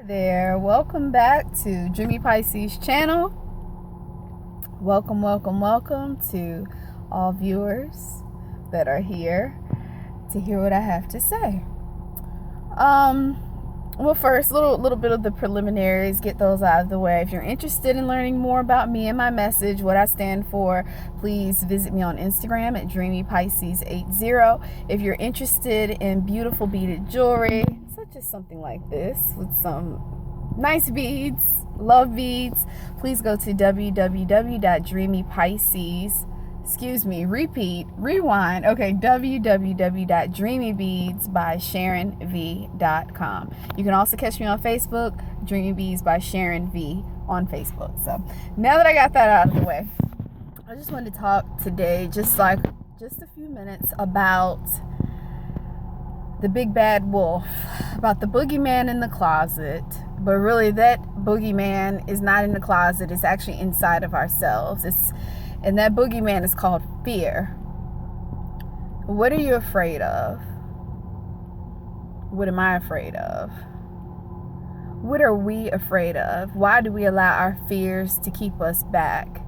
There, welcome back to Dreamy Pisces channel. Welcome to all viewers that are here to hear what I have to say. Well, first, little bit of the preliminaries, get those out of the way. If you're interested in learning more about me and my message, what I stand for, please visit me on Instagram at DreamyPisces80. If you're interested in beautiful beaded jewelry, such as something like this with some nice beads, love beads, please go to www.dreamybeads.com. You can also catch me on Facebook, Dreamy Beads by SharonV on Facebook. So now that I got that out of the way, I just wanted to talk today, just a few minutes about the big bad wolf, about the boogeyman in the closet. But really, that boogeyman is not in the closet, it's actually inside of ourselves. And that boogeyman is called fear. What are you afraid of? What am I afraid of? What are we afraid of? Why do we allow our fears to keep us back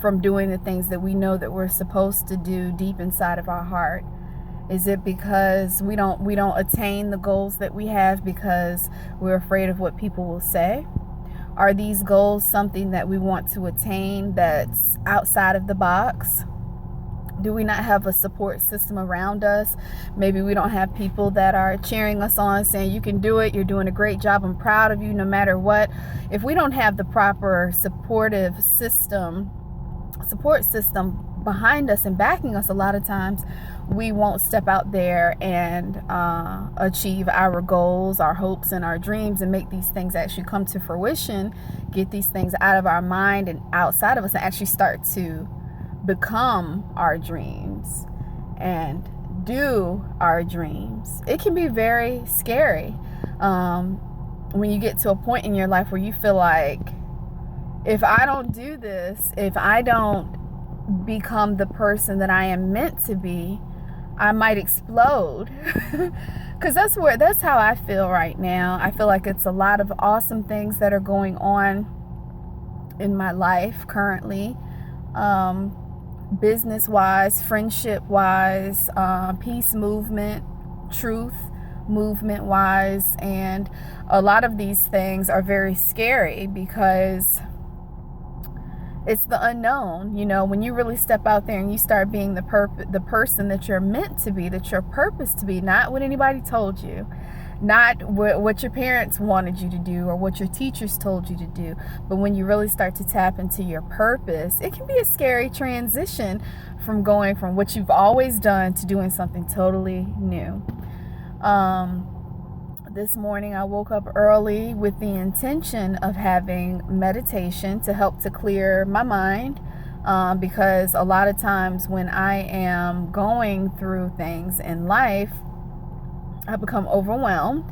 from doing the things that we know that we're supposed to do deep inside of our heart? Is it because we don't attain the goals that we have because we're afraid of what people will say? Are these goals something that we want to attain that's outside of the box? Do we not have a support system around us? Maybe we don't have people that are cheering us on, saying, you can do it, you're doing a great job, I'm proud of you no matter what. If we don't have the proper support system behind us and backing us, a lot of times we won't step out there and achieve our goals, our hopes, and our dreams, and make these things actually come to fruition, get these things out of our mind and outside of us, and actually start to become our dreams and do our dreams. It can be very scary when you get to a point in your life where you feel like, if I don't do this, if I don't become the person that I am meant to be, I might explode. Because that's how I feel right now. I feel like it's a lot of awesome things that are going on in my life currently, business wise, friendship wise, peace movement, truth movement wise, and a lot of these things are very scary because it's the unknown. When you really step out there and you start being the person that you're meant to be, that you're purposed to be, not what anybody told you, not what your parents wanted you to do or what your teachers told you to do, but when you really start to tap into your purpose, it can be a scary transition from going from what you've always done to doing something totally new. This morning I woke up early with the intention of having meditation to help to clear my mind, because a lot of times when I am going through things in life, I become overwhelmed.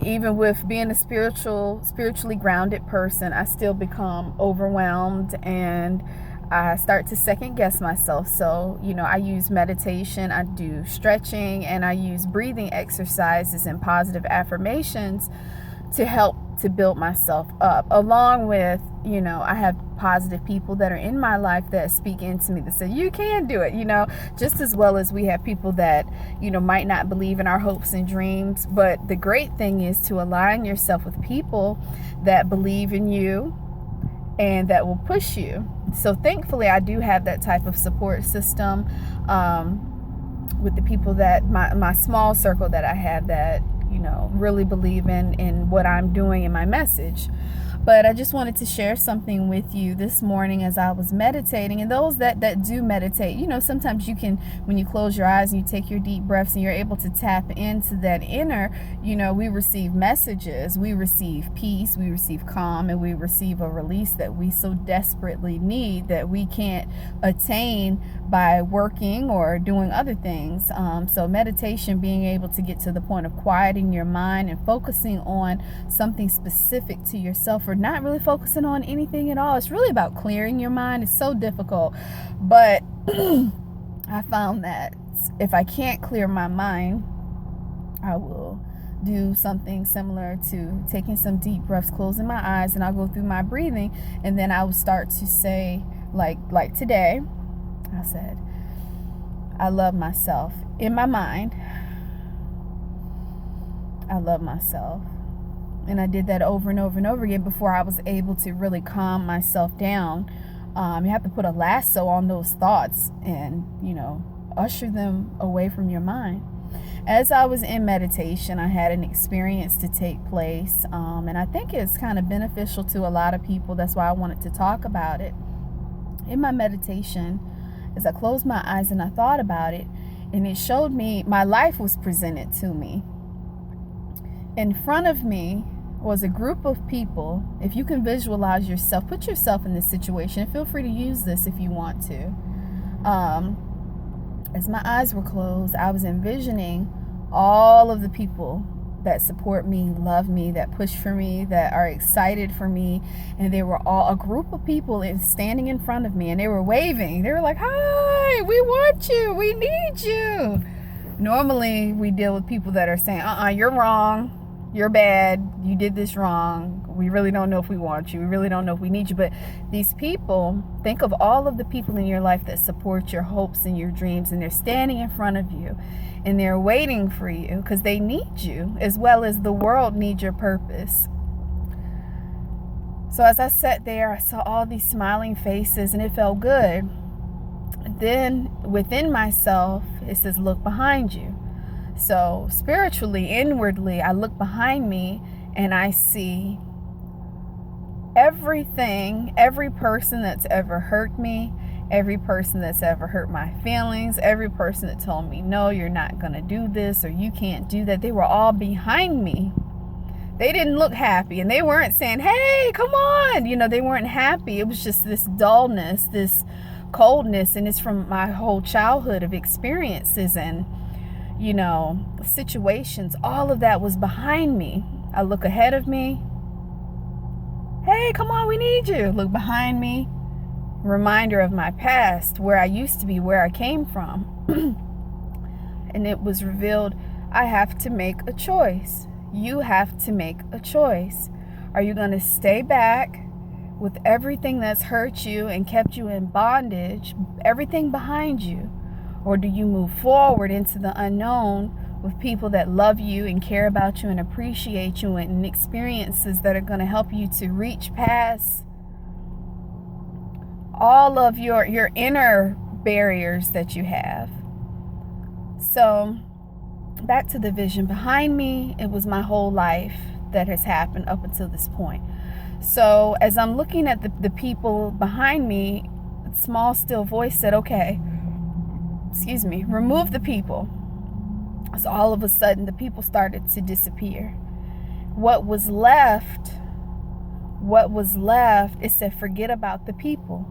Even with being a spiritually grounded person, I still become overwhelmed and I start to second guess myself. So, I use meditation, I do stretching, and I use breathing exercises and positive affirmations to help to build myself up. Along with, I have positive people that are in my life that speak into me that say, you can do it, just as well as we have people that, might not believe in our hopes and dreams. But the great thing is to align yourself with people that believe in you and that will push you. So thankfully, I do have that type of support system with the people that my small circle that I have that, really believe in what I'm doing in my message. But I just wanted to share something with you this morning as I was meditating. And those that do meditate, sometimes you can, when you close your eyes and you take your deep breaths and you're able to tap into that inner, we receive messages, we receive peace, we receive calm, and we receive a release that we so desperately need that we can't attain by working or doing other things. So meditation, being able to get to the point of quieting your mind and focusing on something specific to yourself, or not really focusing on anything at all. It's really about clearing your mind. It's so difficult. But I found that if I can't clear my mind, I will do something similar to taking some deep breaths, closing my eyes, and I'll go through my breathing, and then I would start to say, like today, I said, I love myself. In my mind, I love myself. And I did that over and over and over again before I was able to really calm myself down. You have to put a lasso on those thoughts and, usher them away from your mind. As I was in meditation, I had an experience to take place, and I think it's kind of beneficial to a lot of people. That's why I wanted to talk about it. In my meditation, as I closed my eyes and I thought about it, and it showed me, my life was presented to me. In front of me was a group of people. If you can visualize yourself, put yourself in this situation. Feel free to use this if you want to. As my eyes were closed, I was envisioning all of the people that support me, love me, that push for me, that are excited for me. And they were all a group of people standing in front of me, and they were waving. They were like, hi, we want you, we need you. Normally we deal with people that are saying, you're wrong, you're bad, you did this wrong, we really don't know if we want you, we really don't know if we need you. But these people, think of all of the people in your life that support your hopes and your dreams, and they're standing in front of you and they're waiting for you because they need you, as well as the world needs your purpose. So as I sat there, I saw all these smiling faces and it felt good. Then within myself, it says, look behind you. So spiritually, inwardly, I look behind me and I see everything, every person that's ever hurt me, every person that's ever hurt my feelings, every person that told me, no, you're not going to do this or you can't do that. They were all behind me. They didn't look happy, and they weren't saying, hey, come on. They weren't happy. It was just this dullness, this coldness, and it's from my whole childhood of experiences and situations. All of that was behind me. I look ahead of me. Hey, come on, we need you. Look behind me. Reminder of my past, where I used to be, where I came from. And it was revealed, I have to make a choice. You have to make a choice. Are you going to stay back with everything that's hurt you and kept you in bondage, everything behind you? Or do you move forward into the unknown with people that love you and care about you and appreciate you, and experiences that are going to help you to reach past all of your inner barriers that you have? So back to the vision behind me, it was my whole life that has happened up until this point. So as I'm looking at the people behind me, a small still voice said, okay, remove the people. So all of a sudden the people started to disappear. What was left, it said, forget about the people.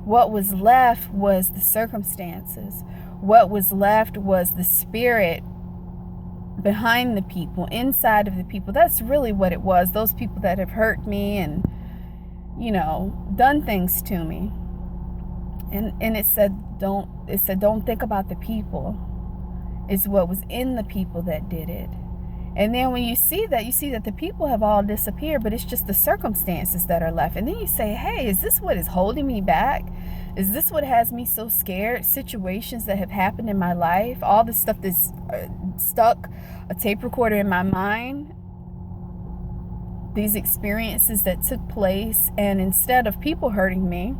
What was left was the circumstances. What was left was the spirit behind the people, inside of the people. That's really what it was. Those people that have hurt me and, done things to me. And it said, don't think about the people. It's what was in the people that did it. And then when you see that the people have all disappeared, but it's just the circumstances that are left. And then you say, hey, is this what is holding me back? Is this what has me so scared? Situations that have happened in my life, all the stuff that's stuck, a tape recorder in my mind, these experiences that took place. And instead of people hurting me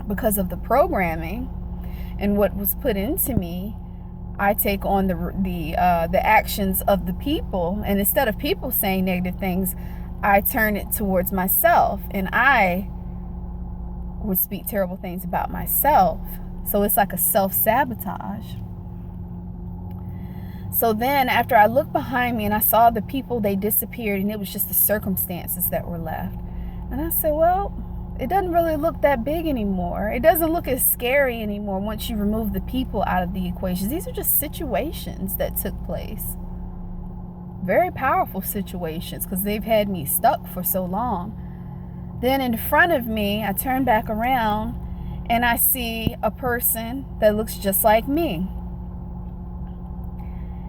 because of the programming and what was put into me, I take on the actions of the people, and instead of people saying negative things, I turn it towards myself, and I would speak terrible things about myself. So it's like a self-sabotage. So then after I looked behind me and I saw the people, they disappeared, and it was just the circumstances that were left. And I said, well, it doesn't really look that big anymore. It doesn't look as scary anymore once you remove the people out of the equation. These are just situations that took place. Very powerful situations, because they've had me stuck for so long. Then in front of me, I turn back around and I see a person that looks just like me.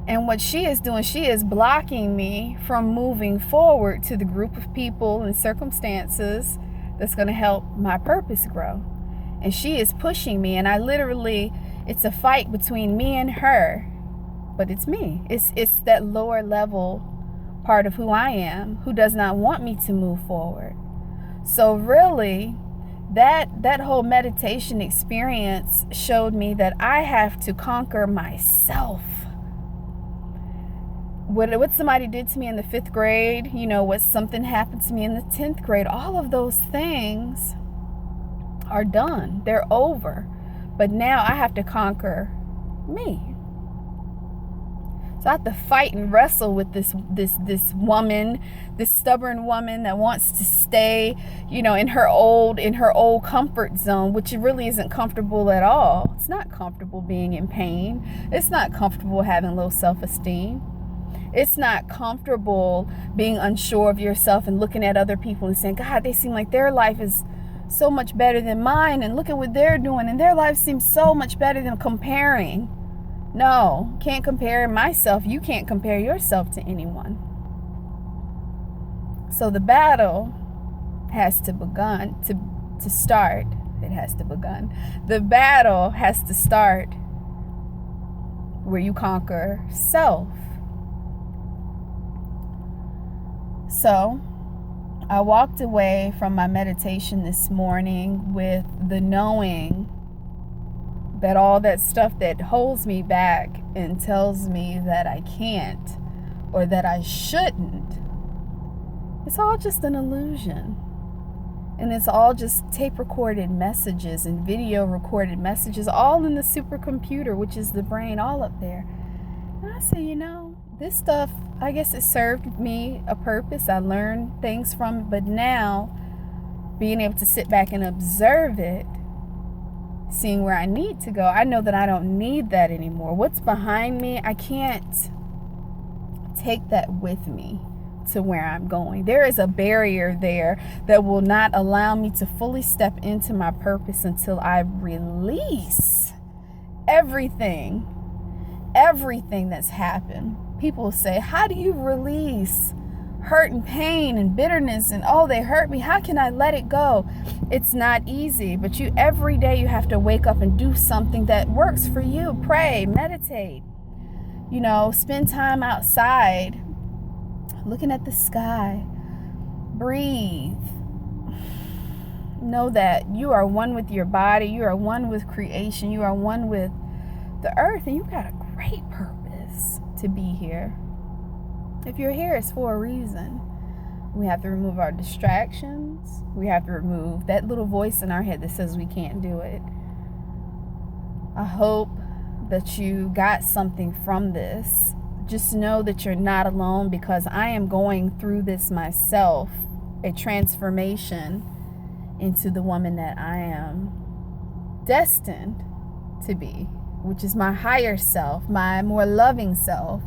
And what she is doing, she is blocking me from moving forward to the group of people and circumstances that's going to help my purpose grow. And she is pushing me, and it's a fight between me and her, but it's me. It's that lower level part of who I am who does not want me to move forward. So really, that whole meditation experience showed me that I have to conquer myself. What somebody did to me in the 5th grade, what something happened to me in the 10th grade, all of those things are done. They're over. But now I have to conquer me. So I have to fight and wrestle with this woman, this stubborn woman that wants to stay, in her old comfort zone, which really isn't comfortable at all. It's not comfortable being in pain. It's not comfortable having low self-esteem. It's not comfortable being unsure of yourself and looking at other people and saying, God, they seem like their life is so much better than mine, and look at what they're doing, and their life seems so much better than comparing. No, can't compare myself. You can't compare yourself to anyone. So the battle has to start. It has to begun. The battle has to start where you conquer self. So I walked away from my meditation this morning with the knowing that all that stuff that holds me back and tells me that I can't or that I shouldn't, it's all just an illusion. And it's all just tape recorded messages and video recorded messages, all in the supercomputer, which is the brain, all up there. And I say, this stuff, I guess it served me a purpose. I learned things from it, but now being able to sit back and observe it, seeing where I need to go, I know that I don't need that anymore. What's behind me, I can't take that with me to where I'm going. There is a barrier there that will not allow me to fully step into my purpose until I release everything that's happened. People say, how do you release hurt and pain and bitterness and, oh, they hurt me, how can I let it go? It's not easy, but every day you have to wake up and do something that works for you. Pray, meditate, spend time outside looking at the sky, breathe. Know that you are one with your body, you are one with creation, you are one with the earth, and you've got a great purpose to be here. If you're here, it's for a reason. We have to remove our distractions. We have to remove that little voice in our head that says we can't do it. I hope that you got something from this. Just know that you're not alone, because I am going through this myself, a transformation into the woman that I am destined to be, which is my higher self, my more loving self,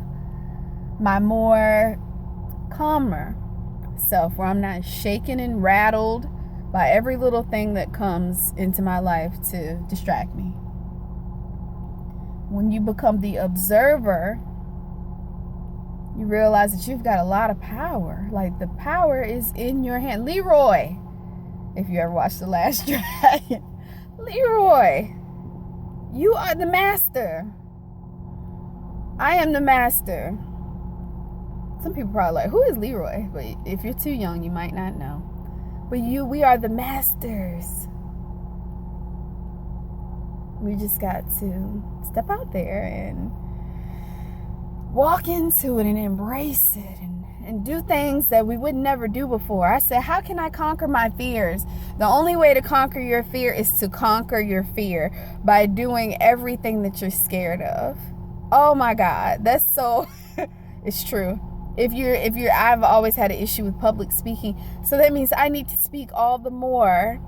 my more calmer self, where I'm not shaken and rattled by every little thing that comes into my life to distract me. When you become the observer, you realize that you've got a lot of power. Like, the power is in your hand. Leroy, if you ever watched The Last Dragon, Leroy, you are the master. I am the master. Some people probably like, who is Leroy? But if you're too young, you might not know. But we are the masters. We just got to step out there and walk into it and embrace it and do things that we would never do before. I said, how can I conquer my fears? The only way to conquer your fear is to conquer your fear by doing everything that you're scared of. Oh my God, that's so, it's true. I've always had an issue with public speaking. So that means I need to speak all the more.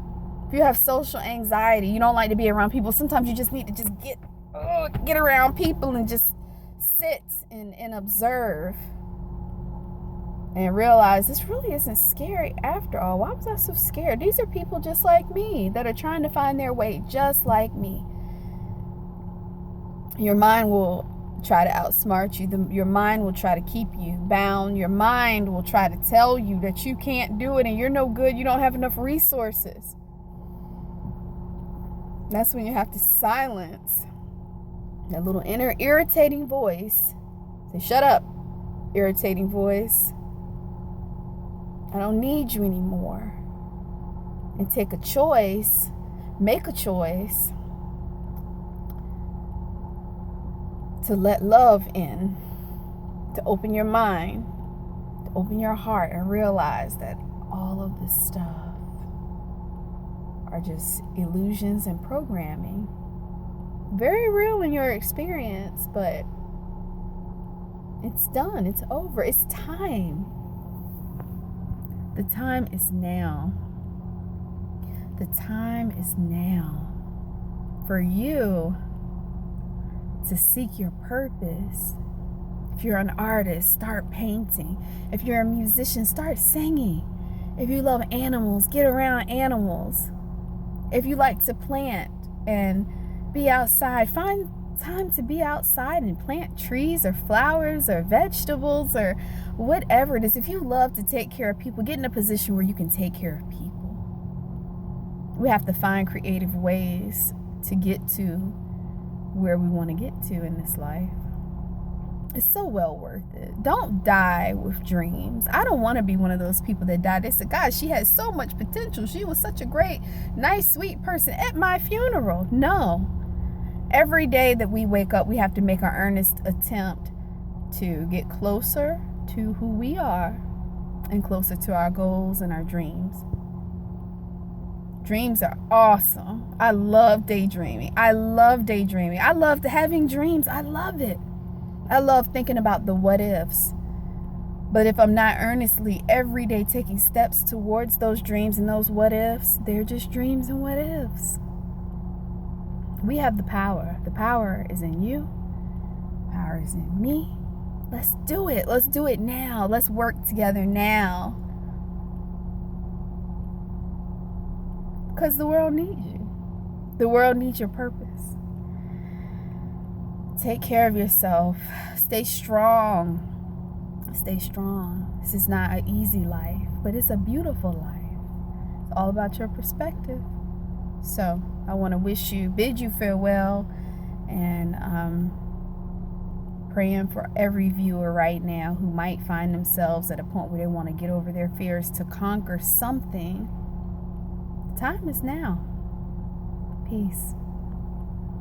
If you have social anxiety, you don't like to be around people, sometimes you just need to just get around people and just sit and observe and realize this really isn't scary after all. Why was I so scared? These are people just like me that are trying to find their way just like me. Your mind will try to outsmart you. Your mind will try to keep you bound. Your mind will try to tell you that you can't do it and you're no good. You don't have enough resources. That's when you have to silence that little inner irritating voice. Say, shut up, irritating voice. I don't need you anymore. And take a choice, make a choice to let love in, to open your mind, to open your heart and realize that all of this stuff are just illusions and programming. Very real in your experience, but it's done. It's over. It's time. The time is now. The time is now for you to seek your purpose. If you're an artist, start painting. If you're a musician, start singing. If you love animals, get around animals. If you like to plant and be outside, find time to be outside and plant trees or flowers or vegetables or whatever it is. If you love to take care of people, get in a position where you can take care of people. We have to find creative ways to get to where we want to get to in this life. It's so well worth it. Don't die with dreams. I don't want to be one of those people that die. They said, God, she had so much potential. She was such a great, nice, sweet person at my funeral. No. Every day that we wake up, we have to make our earnest attempt to get closer to who we are and closer to our goals and our dreams. Dreams are awesome. I love daydreaming. I love having dreams. I love it. I love thinking about the what ifs. But if I'm not earnestly every day taking steps towards those dreams and those what ifs, they're just dreams and what ifs. We have the power. The power is in you. Power is in me. Let's do it. Let's do it now. Let's work together now. Because the world needs you. The world needs your purpose. Take care of yourself. Stay strong. Stay strong. This is not an easy life, but it's a beautiful life. It's all about your perspective. So I want to bid you farewell, and praying for every viewer right now who might find themselves at a point where they want to get over their fears to conquer something. The time is now. Peace.